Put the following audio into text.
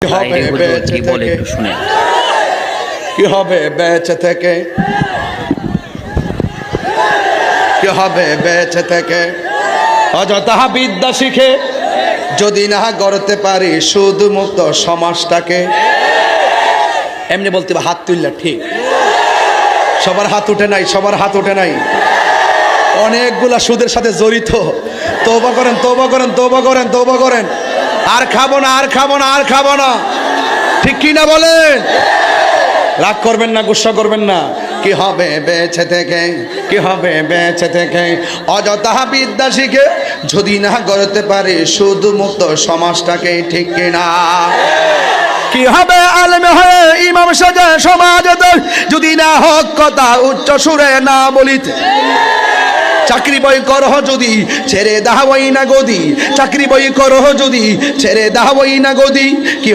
কি হবে বেঁচে থেকে, কি হবে বেঁচে থেকে অযথা বিদ্যা শিখে যদি না গড়তে পারি সুদ মুক্ত সমাজটাকে। এমনি বলতে হাত তুললে ঠিক, সবার হাত উঠে নাই, সবার হাত উঠে নাই, অনেকগুলা সুদের সাথে জড়িত। তওবা করেন, তওবা করেন, তওবা করেন, তওবা করেন। আর খাবো না, আর খাবো না, আর খাবো না। ঠিক কি না বলেন? রাগ করবেন না, গুসা করবেন না। কি হবে বেঁচে থেকে, কি হবে বেঁচে থেকে অযথা বিদ্যা শিখে যদি না গড়তে পারি সুদ মুক্ত সমাজটাকে। ঠিক কিনা? কি হবে আলেম হয়ে ইমাম সাজে সমাজ যদি না হক কথা উচ্চ সুরে না বলিতে। চাকরি বই করহ যদি ছেড়ে দাওয়াই না গদি, চাকরি বই করহ যদি ছেড়ে দাওয়াই না গদি। কি